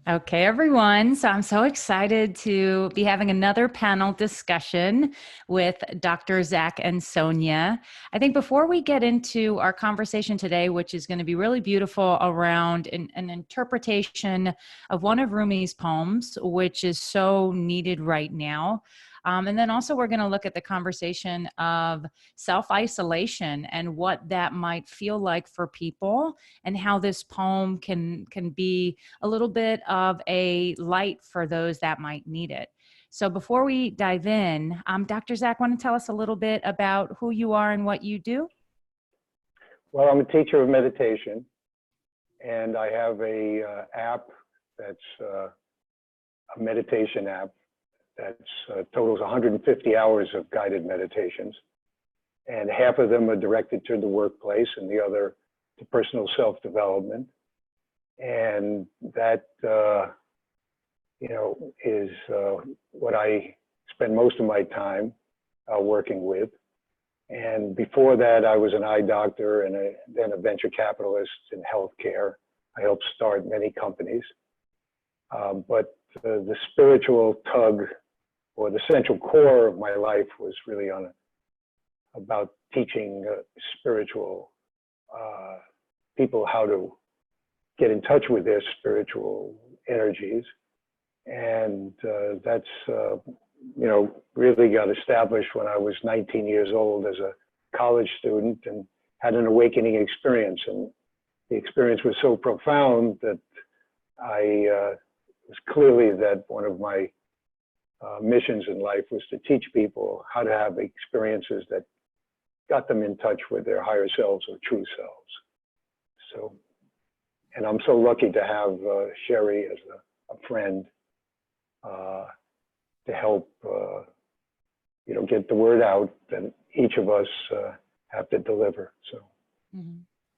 Okay, everyone. So I'm so excited to be having another panel discussion with Dr. Zach and Sonia. I think before we get into our conversation today, which is going to be really beautiful around an interpretation of one of Rumi's poems, which is so needed right now. And then also, we're going to look at the conversation of self isolation and what that might feel like for people, and how this poem can be a little bit of a light for those that might need it. So before we dive in, Dr. Zach, want to tell us a little bit about who you are and what you do? Well, I'm a teacher of meditation, and I have a app that's a meditation app that totals 150 hours of guided meditations, and half of them are directed to the workplace, and the other to personal self-development. And that, is what I spend most of my time working with. And before that, I was an eye doctor and then a venture capitalist in healthcare. I helped start many companies. But the spiritual tug, or the central core of my life, was really about teaching spiritual people how to get in touch with their spiritual energies. And that's really got established when I was 19 years old as a college student, and had an awakening experience. And the experience was so profound that it was clearly that one of my missions in life was to teach people how to have experiences that got them in touch with their higher selves or true selves. So, and I'm so lucky to have Sherry as a friend to help get the word out that each of us have to deliver. So,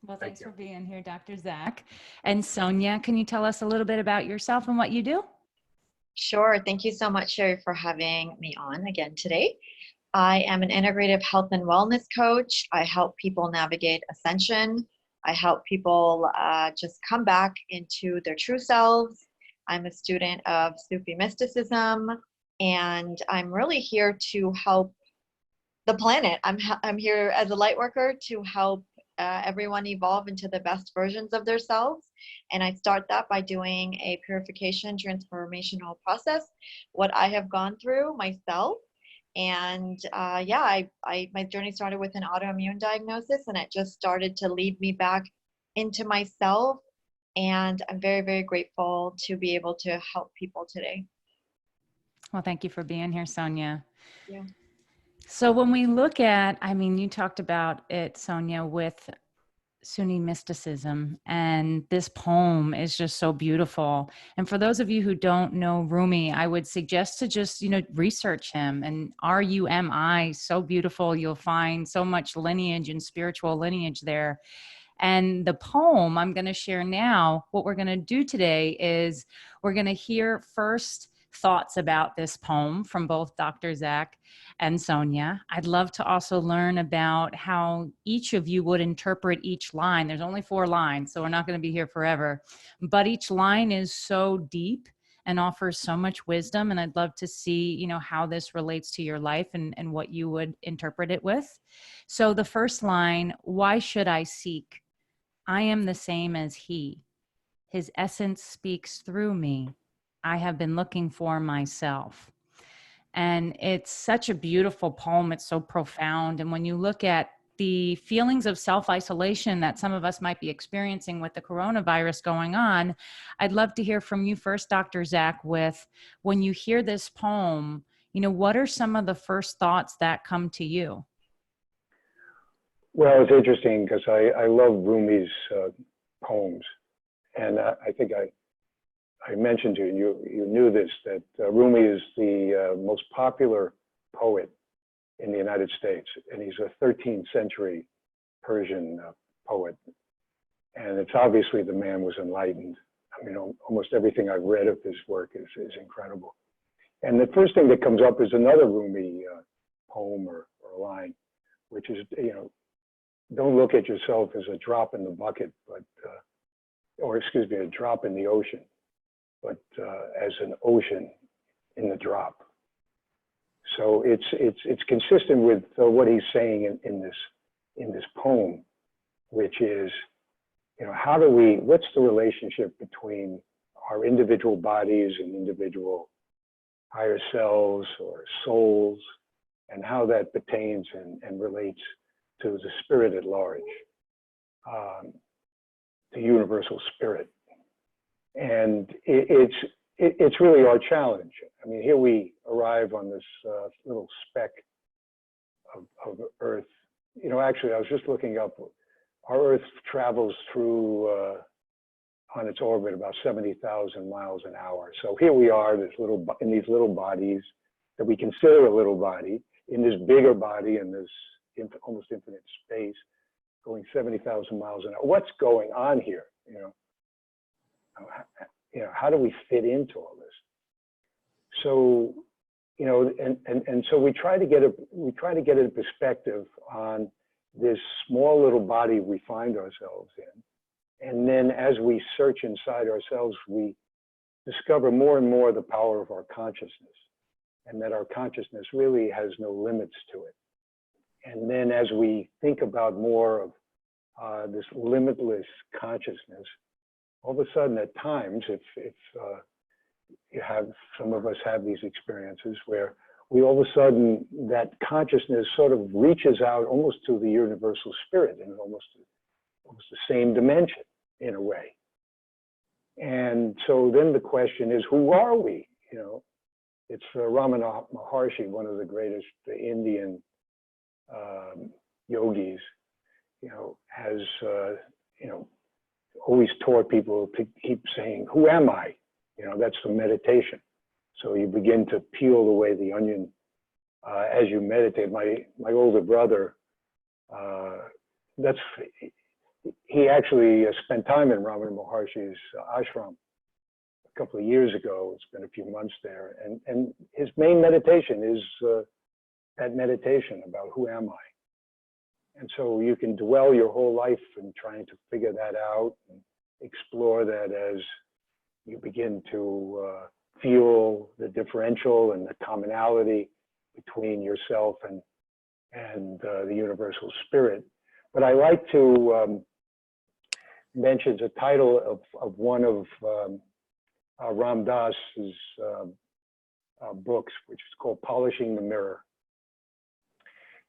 Well, thanks for being here, Dr. Zach. And Sonia, can you tell us a little bit about yourself and what you do? Sure. Thank you so much, Sherry, for having me on again today. I am an integrative health and wellness coach. I help people navigate ascension. I help people just come back into their true selves. I'm a student of Sufi mysticism, and I'm really here to help the planet. I'm here as a light worker to help everyone evolve into the best versions of themselves. And I start that by doing a purification transformational process, what I have gone through myself. And my journey started with an autoimmune diagnosis, and it just started to lead me back into myself. And I'm very, very grateful to be able to help people today. Well, thank you for being here, Sonia. Yeah. So when we look at, you talked about it, Sonia, with Sunni mysticism, and this poem is just so beautiful. And for those of you who don't know Rumi, I would suggest to just, research him. And Rumi, so beautiful. You'll find so much lineage and spiritual lineage there. And the poem I'm going to share now, what we're going to do today is we're going to hear first thoughts about this poem from both Dr. Zach and Sonia. I'd love to also learn about how each of you would interpret each line. There's only 4 lines, so we're not going to be here forever. But each line is so deep and offers so much wisdom. And I'd love to see, how this relates to your life and what you would interpret it with. So the first line, why should I seek? I am the same as he. His essence speaks through me. I have been looking for myself. And it's such a beautiful poem. It's so profound. And when you look at the feelings of self-isolation that some of us might be experiencing with the coronavirus going on, I'd love to hear from you first, Dr. Zach, with when you hear this poem, what are some of the first thoughts that come to you? well, it's interesting because I love Rumi's poems, and I think I mentioned to you, you knew this, that Rumi is the most popular poet in the United States, and he's a 13th century Persian poet. And it's obviously the man was enlightened. I mean, almost everything I've read of his work is incredible. And the first thing that comes up is another Rumi poem or line, which is, don't look at yourself as a drop in the bucket, but, or excuse me, a drop in the ocean. but as an ocean in the drop. So it's consistent with what he's saying in this poem, which is, you know, what's the relationship between our individual bodies and individual higher selves or souls, and how that pertains and relates to the spirit at large, the universal spirit. And it's really our challenge. I mean, here we arrive on this little speck of Earth. You know, actually, I was just looking up, our Earth travels through, on its orbit, about 70,000 miles an hour. So here we are, in these little bodies that we consider a little body, in this bigger body, in this almost infinite space, going 70,000 miles an hour. What's going on here? You know, how do we fit into all this? So, you know, and so we try to get a perspective on this small little body we find ourselves in. And then as we search inside ourselves, we discover more and more the power of our consciousness, and that our consciousness really has no limits to it. And then as we think about more of this limitless consciousness, all of a sudden at times, if some of us have these experiences where we all of a sudden, that consciousness sort of reaches out almost to the universal spirit in almost the same dimension in a way. And so then the question is, who are we? You know, it's Ramana Maharshi, one of the greatest Indian yogis, you know, has, you know, always taught people to keep saying, who am I? You know, that's the meditation. So you begin to peel away the onion as you meditate. My older brother, he actually spent time in Ramana Maharshi's ashram a couple of years ago. It's been a few months there. And his main meditation is that meditation about who am I? And so you can dwell your whole life in trying to figure that out and explore that as you begin to feel the differential and the commonality between yourself and the universal spirit. But I like to mention the title of one of Ram Dass's books, which is called Polishing the Mirror.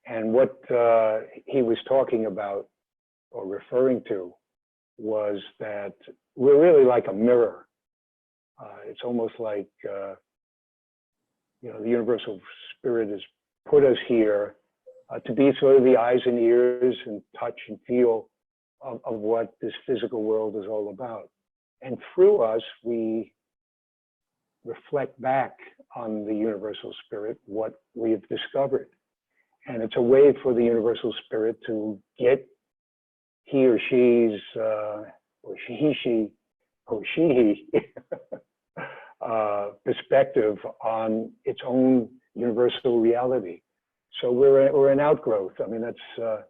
And what he was talking about or referring to was that we're really like a mirror. It's almost like, you know, the universal spirit has put us here to be sort of the eyes and ears and touch and feel of what this physical world is all about. And through us, we reflect back on the universal spirit what we have discovered. And it's a way for the universal spirit to get he or she's, or she perspective on its own universal reality. So we're an outgrowth. I mean, that's,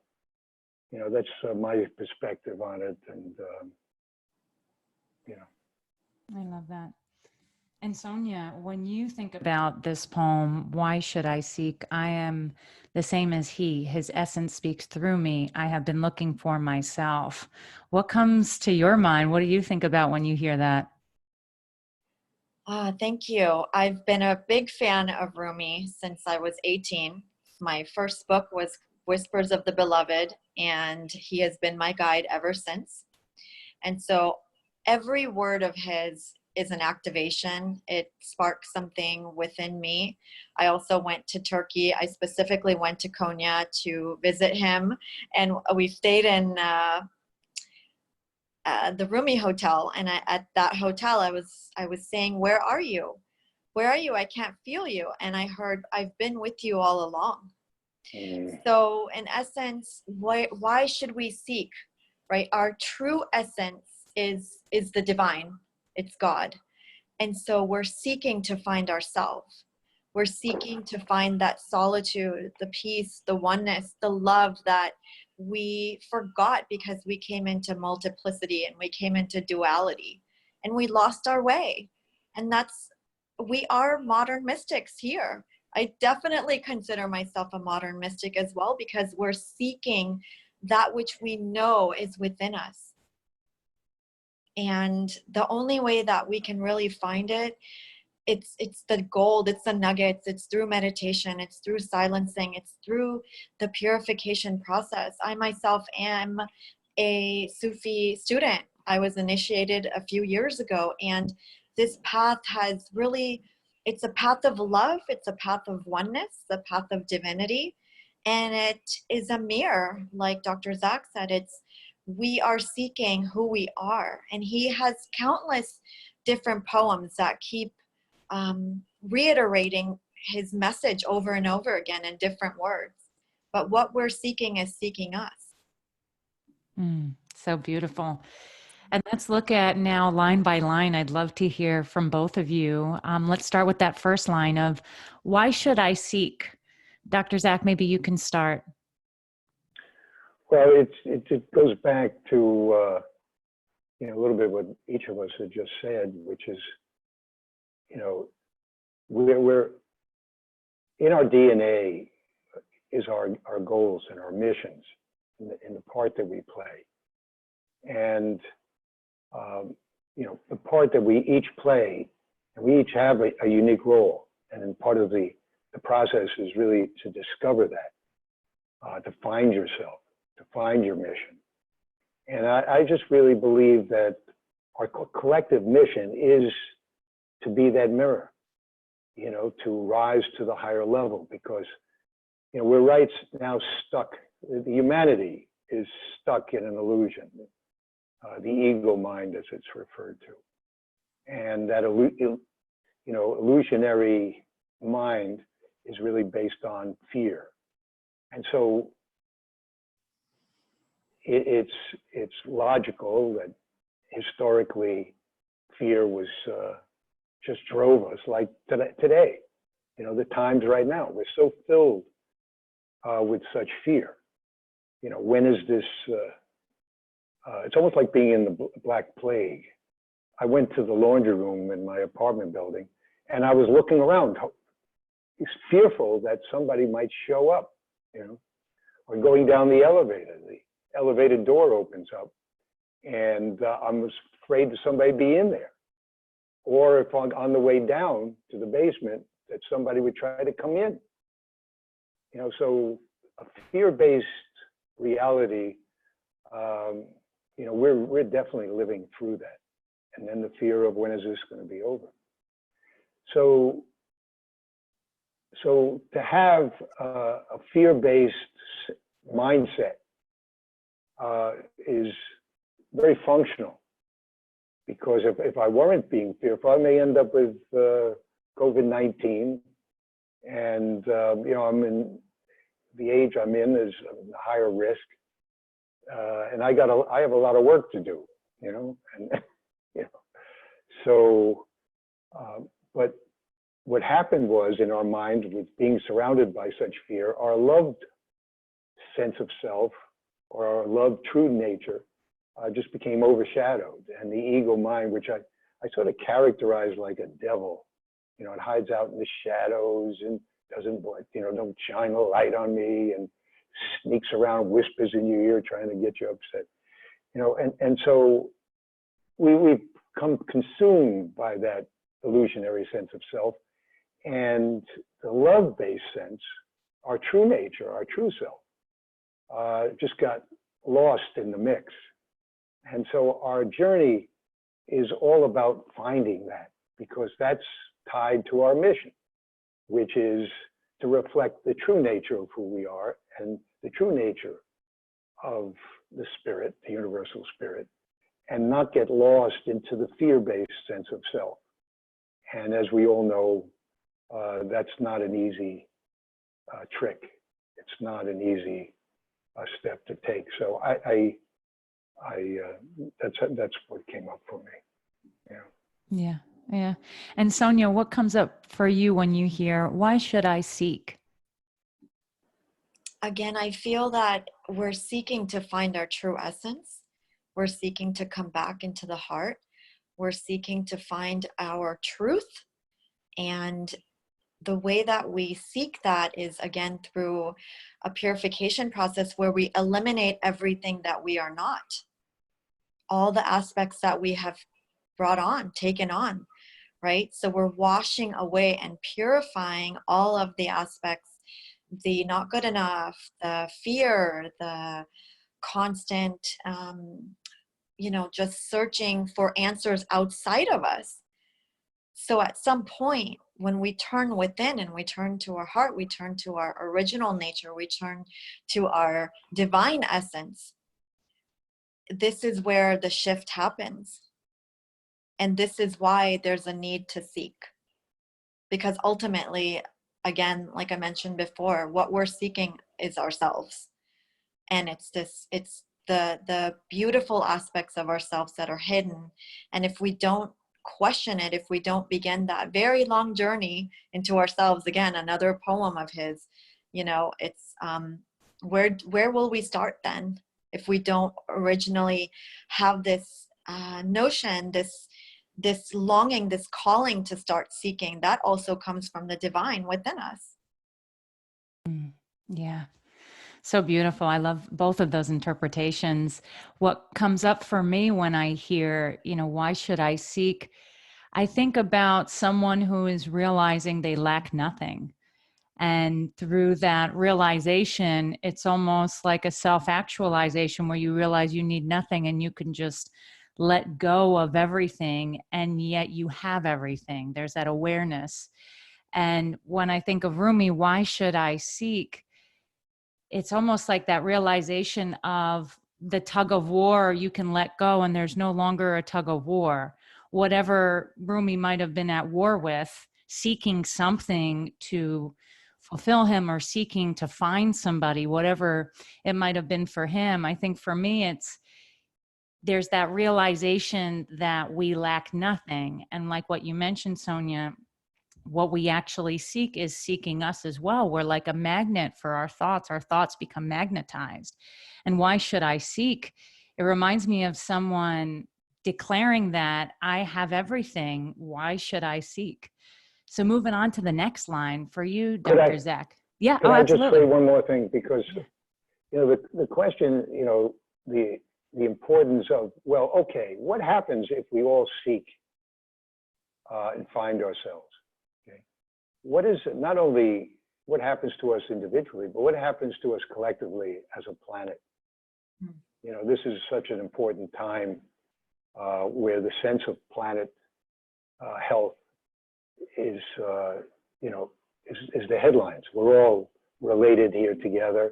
you know, that's my perspective on it. And, you know. I love that. And Sonia, when you think about this poem, why should I seek? I am the same as he. His essence speaks through me. I have been looking for myself. What comes to your mind? What do you think about when you hear that? Thank you. I've been a big fan of Rumi since I was 18. My first book was Whispers of the Beloved, and he has been my guide ever since. And so every word of his is an activation. It sparks something within me. I also went to Turkey. I specifically went to Konya to visit him, and we stayed in the Rumi hotel. And at that hotel, I was saying, "Where are you? Where are you? I can't feel you." And I heard, "I've been with you all along." So in essence, why should we seek, right? Our true essence is the divine. It's God. And so we're seeking to find ourselves. We're seeking to find that solitude, the peace, the oneness, the love that we forgot because we came into multiplicity and we came into duality and we lost our way. And we are modern mystics here. I definitely consider myself a modern mystic as well, because we're seeking that which we know is within us. And the only way that we can really find it, it's the gold, it's the nuggets, it's through meditation, it's through silencing, it's through the purification process. I myself am a Sufi student. I was initiated a few years ago, and this path has really, it's a path of love, it's a path of oneness, the path of divinity, and it is a mirror, like Dr. Zach said. We are seeking who we are, and he has countless different poems that keep reiterating his message over and over again in different words. But what we're seeking is seeking us. So beautiful. And let's look at now line by line. I'd love to hear from both of you. Let's start with that first line of, why should I seek? Dr. Zach, maybe you can start. Well, it goes back to a little bit what each of us had just said, which is, we're in our DNA is our goals and our missions in the part that we play, and the part that we each play, and we each have a unique role, and then part of the process is really to discover that, to find yourself, to find your mission. And I just really believe that our collective mission is to be that mirror, to rise to the higher level, because, we're right now stuck, the humanity is stuck in an illusion, the ego mind as it's referred to. And that, illusionary mind is really based on fear. And so it's logical that historically fear was just drove us, like today, the times right now, we're so filled with such fear. When is this, it's almost like being in the Black Plague. I went to the laundry room in my apartment building, and I was looking around, fearful that somebody might show up, or going down the elevator door opens up, and I was afraid that somebody be in there. Or if on the way down to the basement, that somebody would try to come in. So a fear-based reality, we're definitely living through that. And then the fear of, when is this going to be over? So to have a fear-based mindset is very functional, because if I weren't being fearful, I may end up with COVID-19, and I'm in the age I'm in is a higher risk, and I have a lot of work to do, and so but what happened was, in our mind, with being surrounded by such fear, our loved sense of self, or our loved true nature, just became overshadowed. And the ego mind, which I sort of characterize like a devil, it hides out in the shadows and doesn't, don't shine a light on me, and sneaks around, whispers in your ear, trying to get you upset, and so we've become consumed by that illusionary sense of self, and the love-based sense, our true nature, our true self, just got lost in the mix. And so our journey is all about finding that, because that's tied to our mission, which is to reflect the true nature of who we are, and the true nature of the spirit, the universal spirit, and not get lost into the fear-based sense of self. And as we all know, that's not an easy trick. It's not an easy step to take. So that's what came up for me. Yeah. Yeah. And Sonia, what comes up for you when you hear, why should I seek? Again, I feel that we're seeking to find our true essence. We're seeking to come back into the heart. We're seeking to find our truth. And the way that we seek that is, again, through a purification process where we eliminate everything that we are not, all the aspects that we have brought on, taken on, right? So we're washing away and purifying all of the aspects, the not good enough, the fear, the constant, just searching for answers outside of us. So at some point, when we turn within and we turn to our heart, we turn to our original nature, we turn to our divine essence, this is where the shift happens. And this is why there's a need to seek. Because ultimately, again, like I mentioned before, what we're seeking is ourselves. And it's the beautiful aspects of ourselves that are hidden. And if we don't question it, if we don't begin that very long journey into ourselves, again, another poem of his, it's where will we start then if we don't originally have this notion, this longing, this calling to start seeking? That also comes from the divine within us. Yeah. So beautiful. I love both of those interpretations. What comes up for me when I hear, why should I seek? I think about someone who is realizing they lack nothing. And through that realization, it's almost like a self-actualization where you realize you need nothing and you can just let go of everything, and yet you have everything. There's that awareness. And when I think of Rumi, why should I seek? It's almost like that realization of the tug of war you can let go, and there's no longer a tug of war. Whatever Rumi might have been at war with, seeking something to fulfill him or seeking to find somebody, whatever it might have been for him. I think for me, there's that realization that we lack nothing. And like what you mentioned, Sonia, what we actually seek is seeking us as well. We're like a magnet for our thoughts. Our thoughts become magnetized. And why should I seek? It reminds me of someone declaring that I have everything. Why should I seek? So moving on to the next line for you, Dr. Zach. Yeah. Could Oh, I just absolutely. say one more thing? Because, Yeah. the question, the importance of, well, okay, what happens if we all seek and find ourselves? What is not only what happens to us individually, but what happens to us collectively as a planet? This is such an important time where the sense of planet health is the headlines. We're all related here together.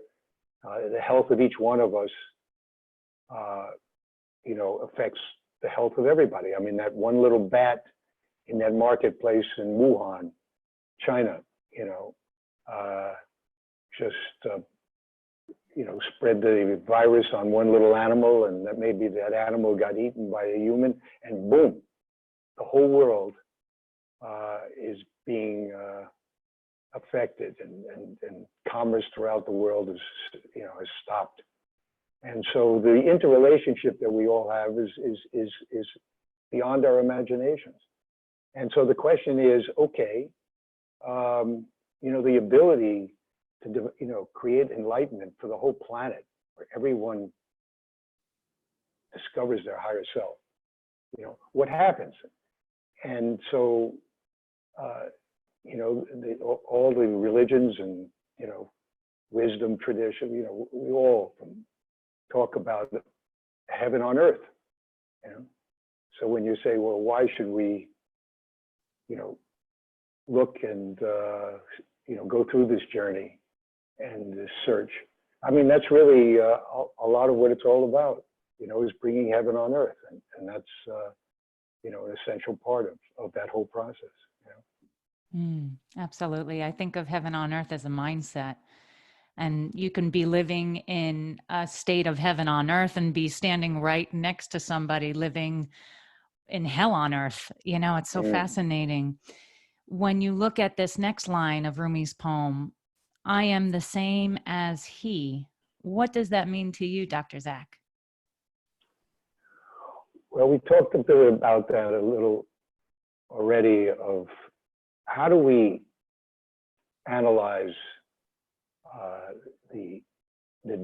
The health of each one of us, affects the health of everybody. I mean, that one little bat in that marketplace in Wuhan, China, spread the virus on one little animal, and that maybe that animal got eaten by a human, and boom, the whole world is being affected, and commerce throughout the world has stopped. And so the interrelationship that we all have is beyond our imaginations. And so the question is, okay, the ability to, create enlightenment for the whole planet, where everyone discovers their higher self, what happens? And so, all the religions and, wisdom tradition, we all talk about heaven on earth, So when you say, well, why should we, look and, go through this journey and this search? I mean, that's really a lot of what it's all about, is bringing heaven on earth. And that's, an essential part of that whole process. Absolutely. I think of heaven on earth as a mindset. And you can be living in a state of heaven on earth and be standing right next to somebody living in hell on earth. It's so fascinating. When you look at this next line of Rumi's poem, I am the same as he. What does that mean to you, Dr. Zach? Well, we talked a bit about that a little already, of how do we analyze the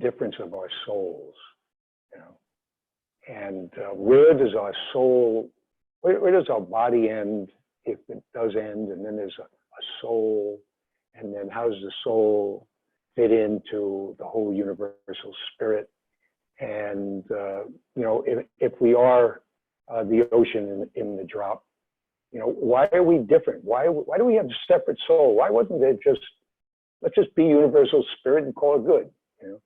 difference of our souls, you know, and where does our soul, where does our body end, if it does end, and then there's a soul, and then how does the soul fit into the whole universal spirit? And you know, if we are the ocean in the drop, you know, why are we different? Why do we have a separate soul? Why wasn't it just, let's just be universal spirit and call it good, you know?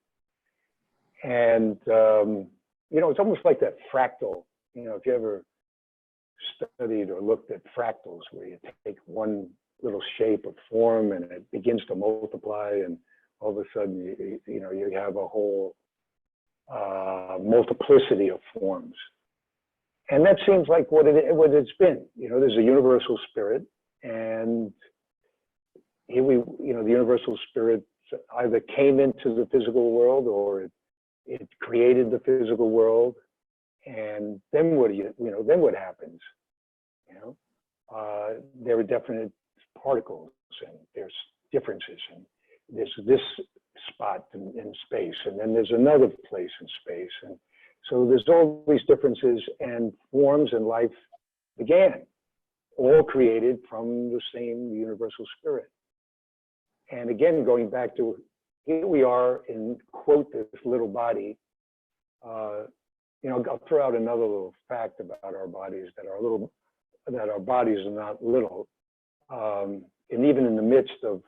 And you know, it's almost like that fractal. You know, if you ever studied or looked at fractals, where you take one little shape or form and it begins to multiply, and all of a sudden you know, you have a whole multiplicity of forms. And that seems like what it's been. You know, there's a universal spirit, and here we, you know, the universal spirit either came into the physical world, or it created the physical world. And then what do you know, then what happens? You know, there are definite particles, and there's differences, and there's this spot in space, and then there's another place in space, and so there's all these differences, and forms and life began, all created from the same universal spirit. And again, going back to, here we are in, quote, this little body. You know, I'll throw out another little fact about our bodies, that our bodies are not little. And even in the midst of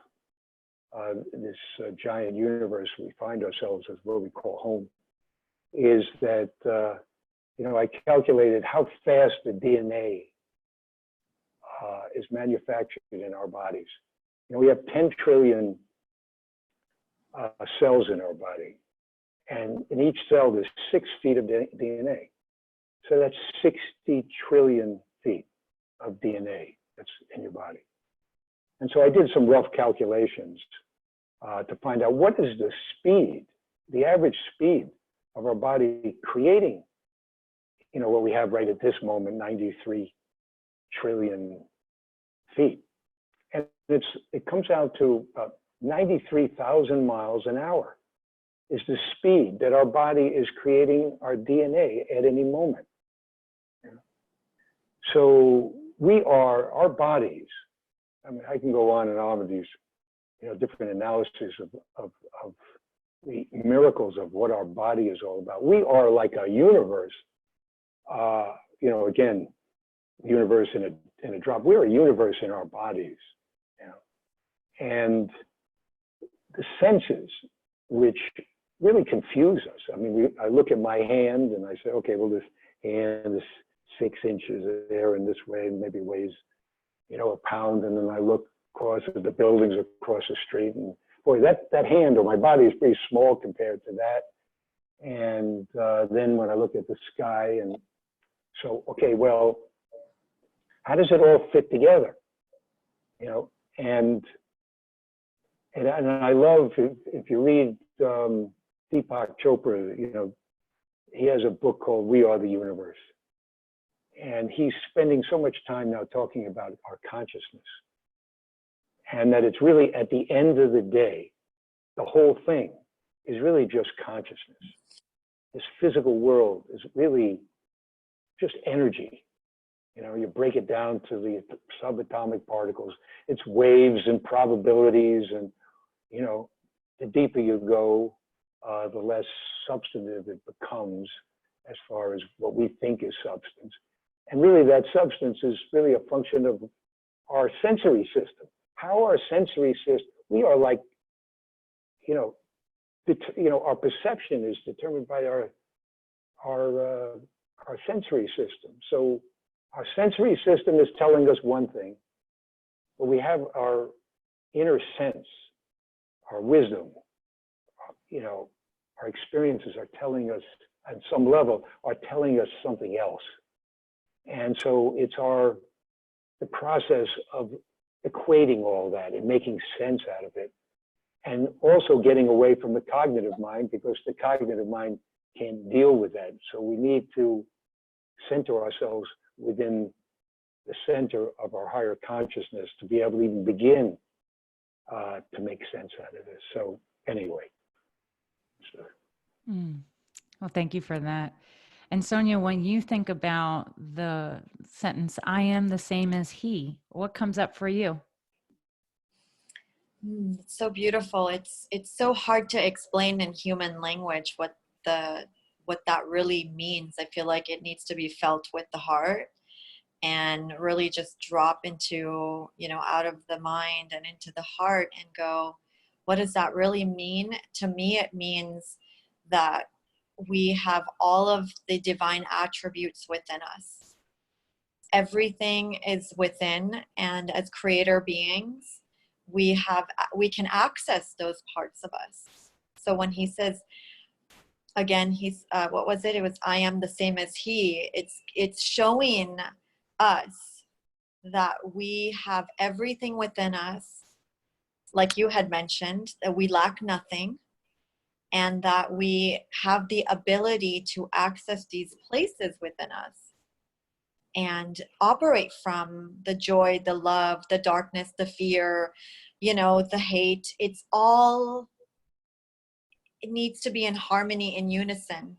this giant universe we find ourselves as, what we call home, is that, you know, I calculated how fast the DNA is manufactured in our bodies. You know, we have 10 trillion cells in our body, and in each cell there's 6 feet of DNA. So that's 60 trillion feet of DNA that's in your body. And so I did some rough calculations to find out what is the speed, the average speed of our body creating, you know, what we have right at this moment, 93 trillion feet. And it comes out to about 93,000 miles an hour is the speed that our body is creating our DNA at any moment. So our bodies, I mean, I can go on and on with these, you know, different analyses of the miracles of what our body is all about. We are like a universe, you know, again, universe in a drop. We're a universe in our bodies, you know, and the senses, which really confuse us. I mean, I look at my hand and I say, okay, well, this hand is 6 inches there in this way, and maybe weighs, you know, a pound. And then I look across at the buildings across the street, and boy, that hand or my body is pretty small compared to that. And then when I look at the sky, and so, okay, well, how does it all fit together? You know, and I love, if you read Deepak Chopra, you know, he has a book called We Are the Universe. And he's spending so much time now talking about our consciousness. And that it's really, at the end of the day, the whole thing is really just consciousness. This physical world is really just energy. You know, you break it down to the subatomic particles, it's waves and probabilities, and, you know, the deeper you go, the less substantive it becomes as far as what we think is substance. And really that substance is really a function of our sensory system. How our sensory system, we are like, you know, our perception is determined by our sensory system. So our sensory system is telling us one thing, but we have our inner sense, our wisdom, you know, our experiences are telling us, at some level, are telling us something else. And so it's the process of equating all that and making sense out of it, and also getting away from the cognitive mind, because the cognitive mind can't deal with that. So we need to center ourselves within the center of our higher consciousness to be able to even begin to make sense out of this. So anyway. So. Well, thank you for that. And Sonia, when you think about the sentence, I am the same as he, what comes up for you? It's so beautiful. It's so hard to explain in human language what that really means. I feel like it needs to be felt with the heart and really just drop into, out of the mind and into the heart and go, what does that really mean? To me, it means that we have all of the divine attributes within us. Everything is within, and as creator beings, we can access those parts of us. So when he says, again, he's what was it? It was, I am the same as he. It's showing us that we have everything within us, like you had mentioned, that we lack nothing, and that we have the ability to access these places within us and operate from the joy, the love, the darkness, the fear, the hate. It needs to be in harmony, in unison.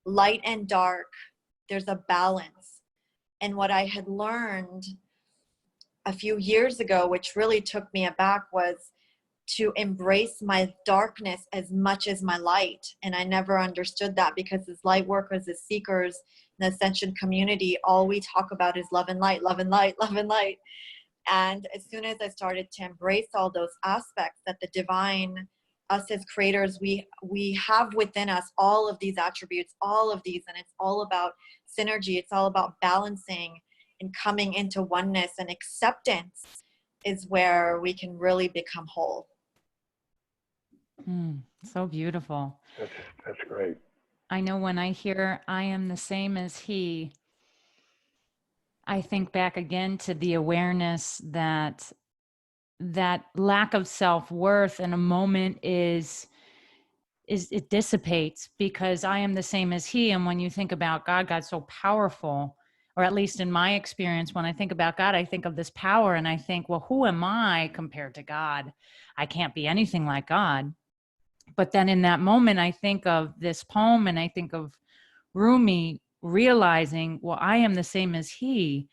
Light and dark, there's a balance. And what I had learned a few years ago, which really took me aback, was to embrace my darkness as much as my light. And I never understood that, because as light workers, as seekers in the ascension community, all we talk about is love and light, love and light, love and light. And as soon as I started to embrace all those aspects that the divine, us as creators, we have within us all of these attributes, all of these, and it's all about synergy. It's all about balancing and coming into oneness, and acceptance is where we can really become whole. So beautiful. That's great. I know when I hear I am the same as he, I think back again to the awareness that lack of self-worth in a moment is it dissipates, because I am the same as he. And when you think about God, God's so powerful, or at least in my experience, when I think about God, I think of this power and I think, well, who am I compared to God? I can't be anything like God. But then in that moment, I think of this poem and I think of Rumi realizing, well, I am the same as he.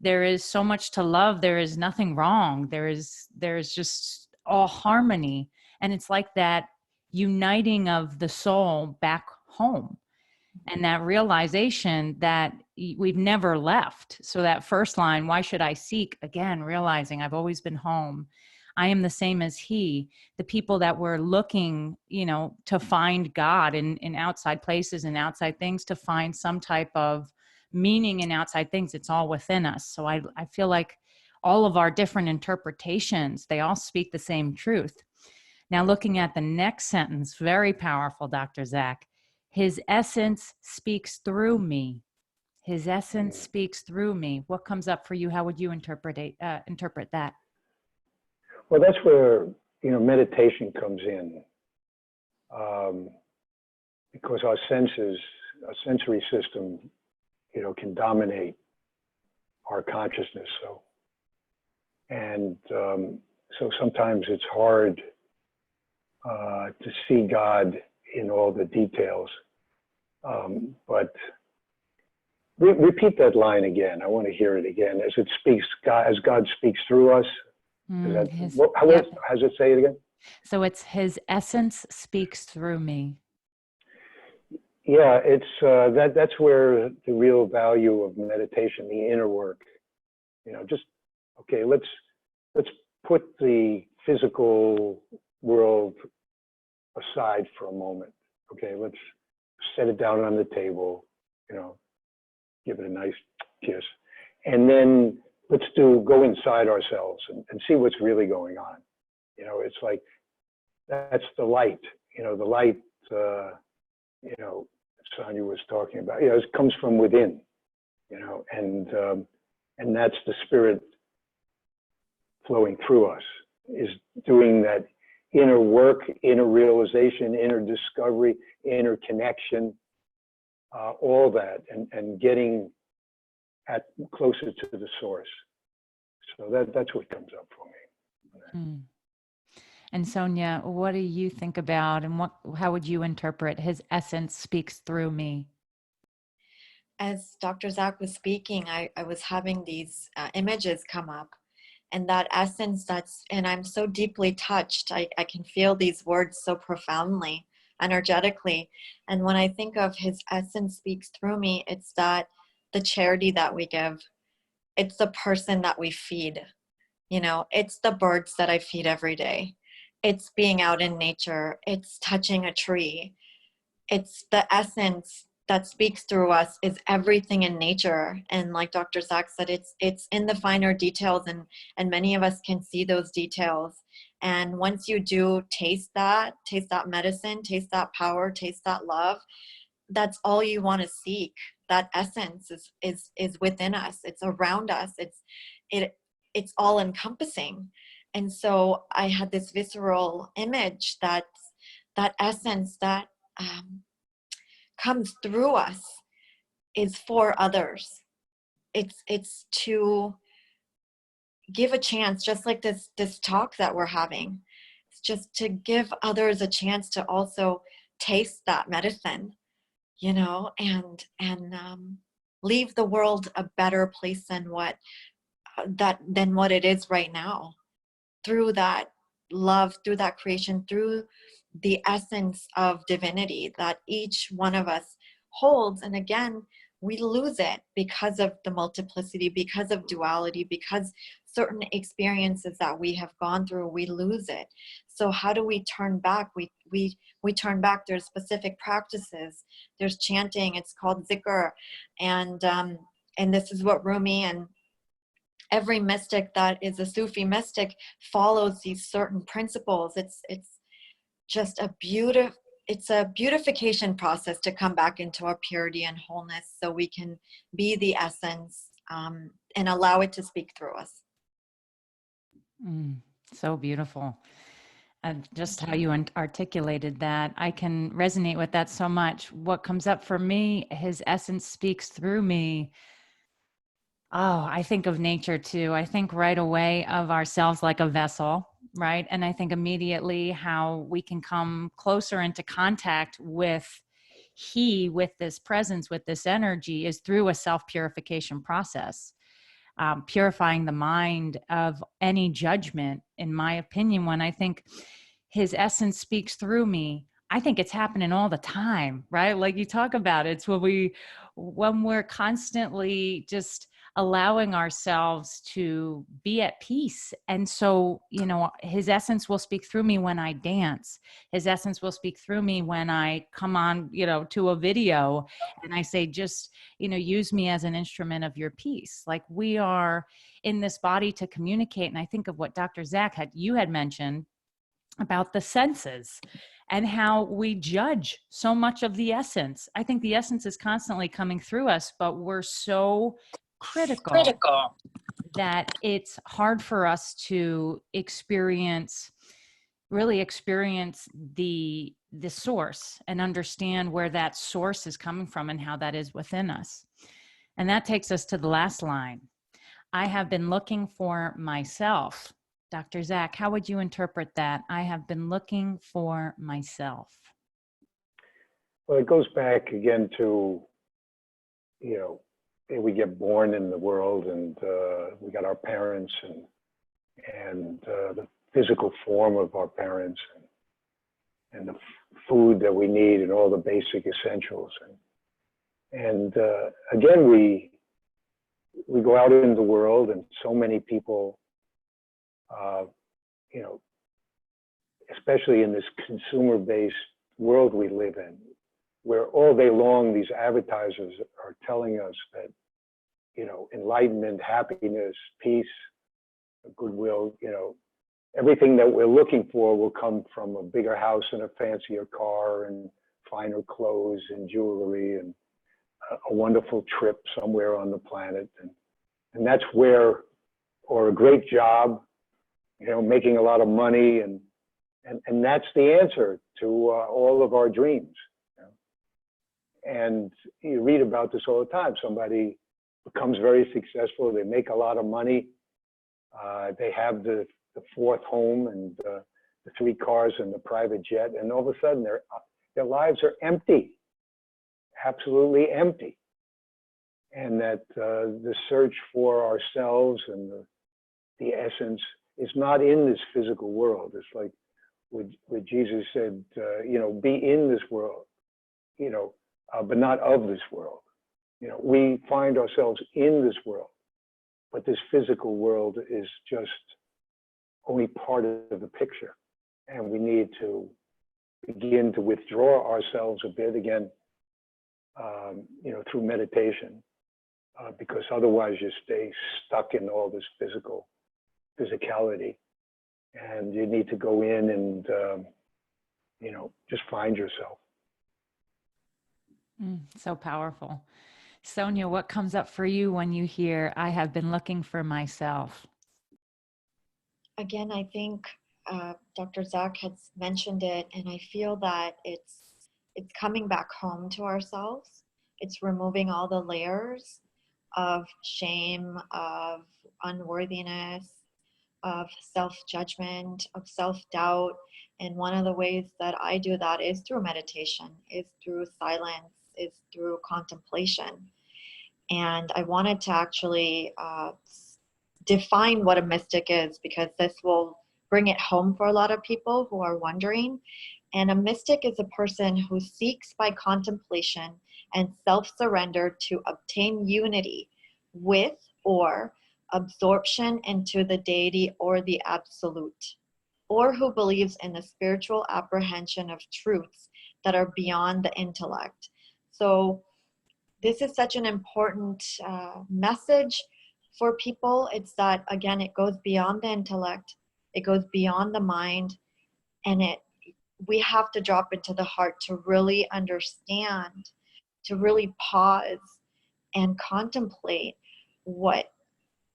There is so much to love. There is nothing wrong. There is just all harmony. And it's like that uniting of the soul back home, and that realization that we've never left. So that first line, why should I seek? Again, realizing I've always been home. I am the same as he. The people that were looking, to find God in outside places and outside things, to find some type of meaning in outside things, it's all within us. So I feel like all of our different interpretations, they all speak the same truth. Now, looking at the next sentence, very powerful, Dr. Zach. His essence speaks through me. His essence speaks through me. What comes up for you? How would you interpret that? Well, that's where, meditation comes in. Because our sensory system, can dominate our consciousness. So sometimes it's hard to see God in all the details. But repeat that line again. I want to hear it again. As God speaks through us. How does it say it again? So it's his essence speaks through me. Yeah, it's that's where the real value of meditation, the inner work. Let's put the physical world aside for a moment. Okay, let's set it down on the table, give it a nice kiss. And then let's go inside ourselves and see what's really going on. It's like, that's the light, the light, Sonia was talking about, it comes from within, and that's the spirit flowing through us, is doing that inner work, inner realization, inner discovery, inner connection. all that, and getting closer to the source. So that's what comes up for me. Mm. And Sonia, what do you think about, and how would you interpret his essence speaks through me? As Dr. Zach was speaking, I was having these images come up, and that essence and I'm so deeply touched. I can feel these words so profoundly, energetically. And when I think of his essence speaks through me, it's that the charity that we give, it's the person that we feed, it's the birds that I feed every day. It's being out in nature. It's touching a tree. It's the essence that speaks through us is everything in nature. And like Dr. Zach said, it's in the finer details, and many of us can see those details. And once you do taste that medicine, taste that power, taste that love, that's all you want to seek. That essence is within us. It's around us. It's all encompassing. And so I had this visceral image that essence that comes through us is for others. It's to give a chance, just like this talk that we're having. It's just to give others a chance to also taste that medicine, and leave the world a better place than what it is right now, through that love, through that creation, through the essence of divinity that each one of us holds. And again, we lose it because of the multiplicity, because of duality, because certain experiences that we have gone through, we lose it. So how do we turn back? We turn back. There's specific practices. There's chanting. It's called zikr, and this is what Rumi and every mystic that is a Sufi mystic follows these certain principles. It's just it's a beautification process to come back into our purity and wholeness, so we can be the essence and allow it to speak through us. So beautiful. And just how you articulated that, I can resonate with that so much. What comes up for me, his essence speaks through me. Oh, I think of nature too. I think right away of ourselves like a vessel, right? And I think immediately how we can come closer into contact with with this presence, with this energy, is through a self-purification process. Purifying the mind of any judgment, in my opinion. When I think his essence speaks through me, I think it's happening all the time, right? Like you talk about, it's when we're constantly just allowing ourselves to be at peace. And so, his essence will speak through me when I dance. His essence will speak through me when I come on, to a video and I say, just, use me as an instrument of your peace. Like, we are in this body to communicate. And I think of what Dr. Zach you had mentioned about the senses and how we judge so much of the essence. I think the essence is constantly coming through us, but we're so critical that it's hard for us to really experience the source and understand where that source is coming from and how that is within us. And that takes us to the last line. I have been looking for myself. Dr. Zach, how would you interpret that? I have been looking for myself. Well, it goes back again to, we get born in the world, and we got our parents and the physical form of our parents and the food that we need and all the basic essentials. And again, we go out in the world, and so many people, especially in this consumer-based world we live in, where all day long these advertisers are telling us that, enlightenment, happiness, peace, goodwill, everything that we're looking for will come from a bigger house and a fancier car and finer clothes and jewelry and a wonderful trip somewhere on the planet. And that's where, or a great job, making a lot of money, and that's the answer to all of our dreams. And you read about this all the time. Somebody becomes very successful. They make a lot of money. They have the fourth home and the 3 cars and the private jet. And all of a sudden, their lives are empty, absolutely empty. And that the search for ourselves and the essence is not in this physical world. It's like what Jesus said, you know, be in this world, you know, but not of this world. You know, we find ourselves in this world, but this physical world is just only part of the picture. And we need to begin to withdraw ourselves a bit again, you know, through meditation, because otherwise you stay stuck in all this physicality. And you need to go in and, you know, just find yourself. So powerful. Sonia, what comes up for you when you hear, I have been looking for myself? Again, I think Dr. Zach has mentioned it, and I feel that it's coming back home to ourselves. It's removing all the layers of shame, of unworthiness, of self-judgment, of self-doubt. And one of the ways that I do that is through meditation, is through silence, is through contemplation. And I wanted to actually define what a mystic is, because this will bring it home for a lot of people who are wondering. And a mystic is a person who seeks by contemplation and self-surrender to obtain unity with or absorption into the deity or the absolute, or who believes in the spiritual apprehension of truths that are beyond the intellect. So this is such an important message for people. It's that, again, it goes beyond the intellect, it goes beyond the mind, and we have to drop into the heart to really understand, to really pause and contemplate what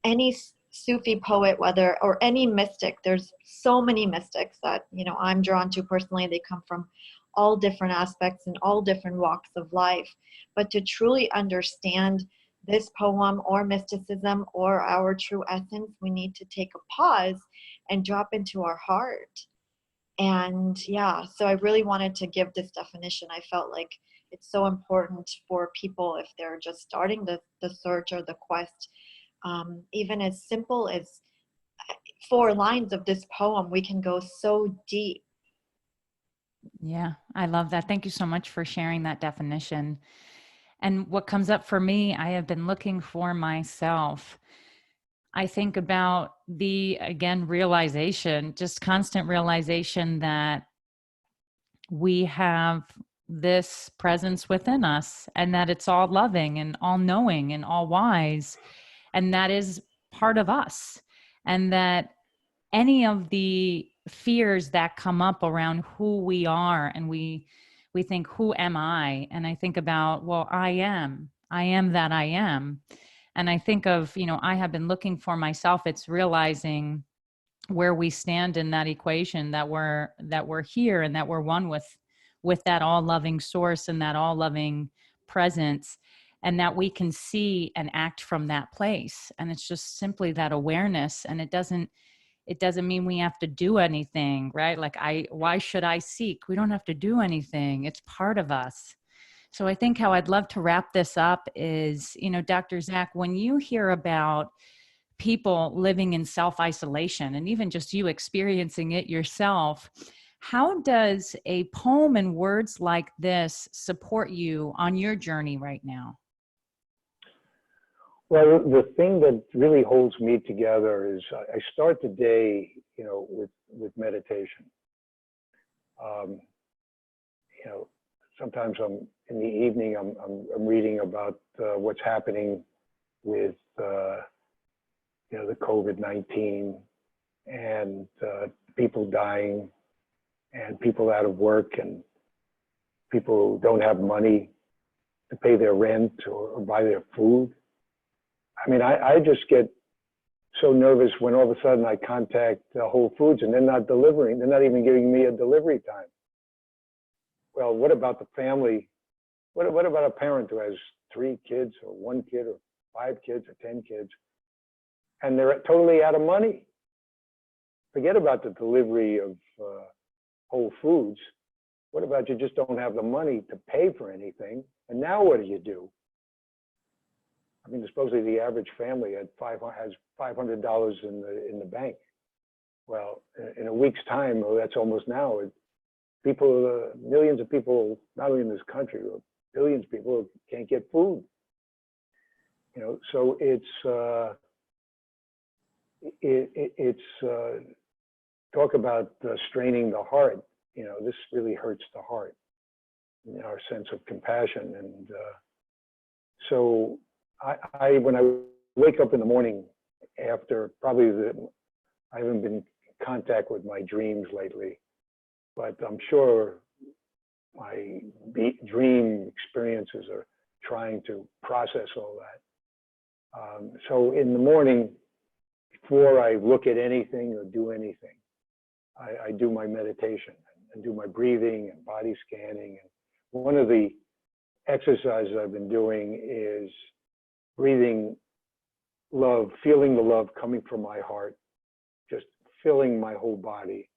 any Sufi poet, or any mystic, there's so many mystics that, you know, I'm drawn to personally. They come from all different aspects and all different walks of life. But to truly understand this poem or mysticism or our true essence, we need to take a pause and drop into our heart. And yeah, so I really wanted to give this definition. I felt like it's so important for people if they're just starting the search or the quest. Even as simple as 4 lines of this poem, we can go so deep. Yeah, I love that. Thank you so much for sharing that definition. And what comes up for me, I have been looking for myself. I think about again, realization, just constant realization that we have this presence within us and that it's all loving and all knowing and all wise. And that is part of us. And that any of the fears that come up around who we are, and we think, who am I? And I think about, well, I am that I am. And I think of, you know, I have been looking for myself. It's realizing where we stand in that equation, that we're here and that we're one with that all loving source and that all loving presence, and that we can see and act from that place. And it's just simply that awareness. And it doesn't mean we have to do anything, right? Like, why should I seek? We don't have to do anything. It's part of us. So I think how I'd love to wrap this up is, you know, Dr. Zach, when you hear about people living in self-isolation, and even just you experiencing it yourself, how does a poem and words like this support you on your journey right now? Well, the thing that really holds me together is I start the day, you know, with meditation. You know, sometimes in the evening I'm reading about what's happening with you know, the COVID-19 and people dying and people out of work and people who don't have money to pay their rent or buy their food. I mean, I just get so nervous when all of a sudden I contact Whole Foods and they're not delivering. They're not even giving me a delivery time. Well, what about the family What about a parent who has 3 kids or 1 kid or 5 kids or 10 kids, and they're totally out of money? Forget about the delivery of Whole Foods. What about you just don't have the money to pay for anything? And now what do? I mean, supposedly the average family has $500 in the bank. Well, in a week's time, well, that's almost now. People, millions of people, not only in this country, but billions of people can't get food. You know, so it's talk about straining the heart. You know, this really hurts the heart, you know, our sense of compassion. And so I when I wake up in the morning after probably I haven't been in contact with my dreams lately, but I'm sure my dream experiences are trying to process all that. So in the morning, before I look at anything or do anything, I do my meditation and do my breathing and body scanning. And one of the exercises I've been doing is breathing love, feeling the love coming from my heart, just filling my whole body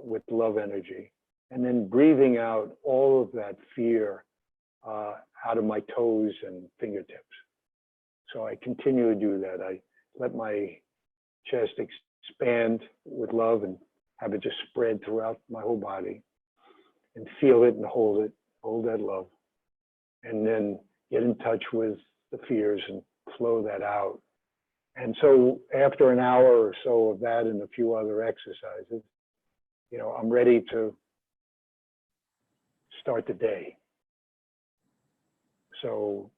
with love energy, and then breathing out all of that fear out of my toes and fingertips. So I continue to do that. I let my chest expand with love and have it just spread throughout my whole body, and feel it and hold that love, and then get in touch with the fears and flow that out. And so after an hour or so of that and a few other exercises, you know, I'm ready to start the day. So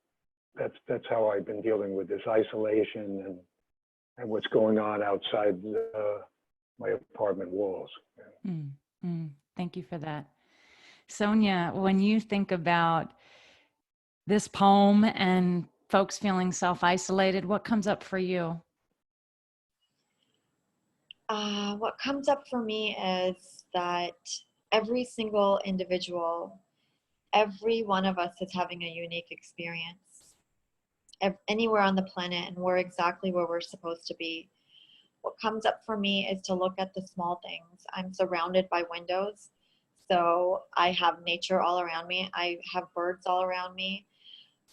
that's how I've been dealing with this isolation and what's going on outside my apartment walls. Thank you for that. Sonia, when you think about this poem and folks feeling self-isolated, what comes up for you? What comes up for me is that every single individual, every one of us is having a unique experience anywhere on the planet, and we're exactly where we're supposed to be. What comes up for me is to look at the small things. I'm surrounded by windows, so I have nature all around me. I have birds all around me,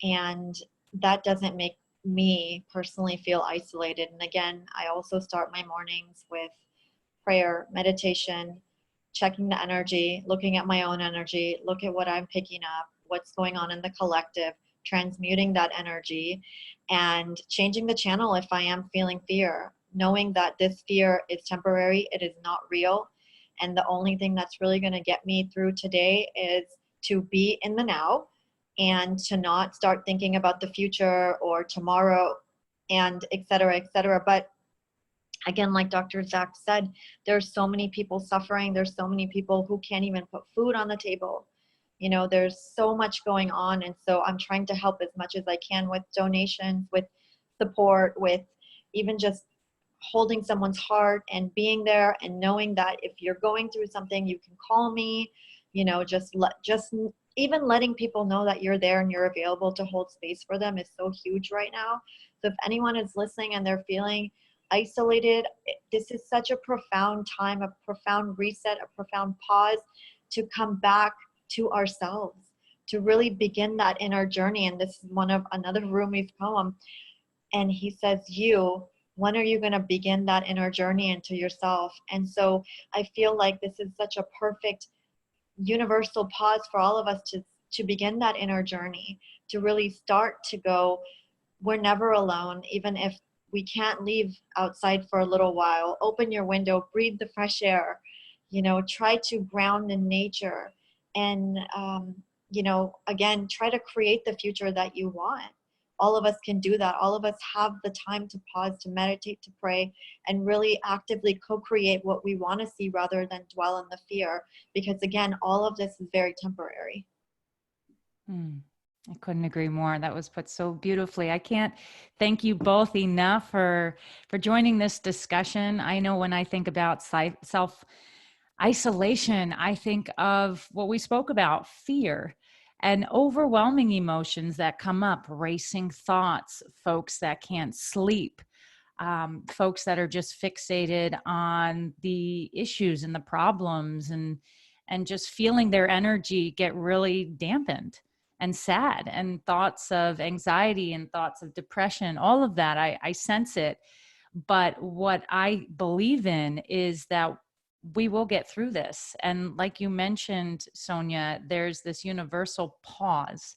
and that doesn't make me personally feel isolated. And again, I also start my mornings with prayer, meditation, checking the energy, looking at my own energy, look at what I'm picking up, what's going on in the collective, transmuting that energy, and changing the channel if I am feeling fear, knowing that this fear is temporary, it is not real, and the only thing that's really going to get me through today is to be in the now and to not start thinking about the future or tomorrow and et cetera, et cetera. But again, like Dr. Zach said, there's so many people suffering. There's so many people who can't even put food on the table. You know, there's so much going on. And so I'm trying to help as much as I can with donations, with support, with even just holding someone's heart and being there and knowing that if you're going through something, you can call me, you know, just even letting people know that you're there and you're available to hold space for them is so huge right now. So if anyone is listening and they're feeling isolated, this is such a profound time, a profound reset, a profound pause to come back to ourselves, to really begin that inner journey. And this is another Rumi's poem. And he says, when are you going to begin that inner journey into yourself? And so I feel like this is such a perfect universal pause for all of us to begin that inner journey, to really start to go, we're never alone, even if we can't leave outside for a little while. Open your window, breathe the fresh air, you know, try to ground in nature. And, you know, again, try to create the future that you want. All of us can do that. All of us have the time to pause, to meditate, to pray, and really actively co-create what we want to see rather than dwell in the fear. Because again, all of this is very temporary. I couldn't agree more. That was put so beautifully. I can't thank you both enough for joining this discussion. I know when I think about self-isolation, I think of what we spoke about, fear. and overwhelming emotions that come up, racing thoughts, folks that can't sleep, folks that are just fixated on the issues and the problems, and just feeling their energy get really dampened and sad, and thoughts of anxiety and thoughts of depression, all of that. I sense it. But what I believe in is that we will get through this. And like you mentioned, Sonia, there's this universal pause.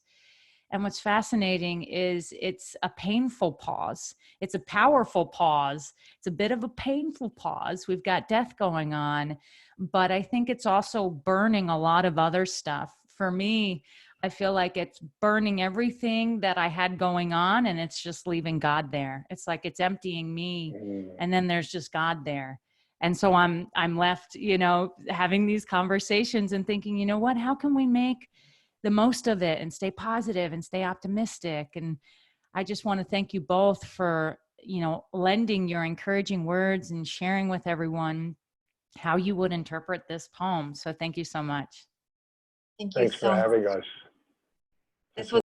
And what's fascinating is it's a painful pause. It's a powerful pause. It's a bit of a painful pause. We've got death going on, but I think it's also burning a lot of other stuff. For me, I feel like it's burning everything that I had going on, and it's just leaving God there. It's like it's emptying me, and then there's just God there. And so I'm left, having these conversations and thinking, you know what, how can we make the most of it and stay positive and stay optimistic? And I just want to thank you both for, lending your encouraging words and sharing with everyone how you would interpret this poem. So thank you so much. Thank you Thanks for so much. having us. This was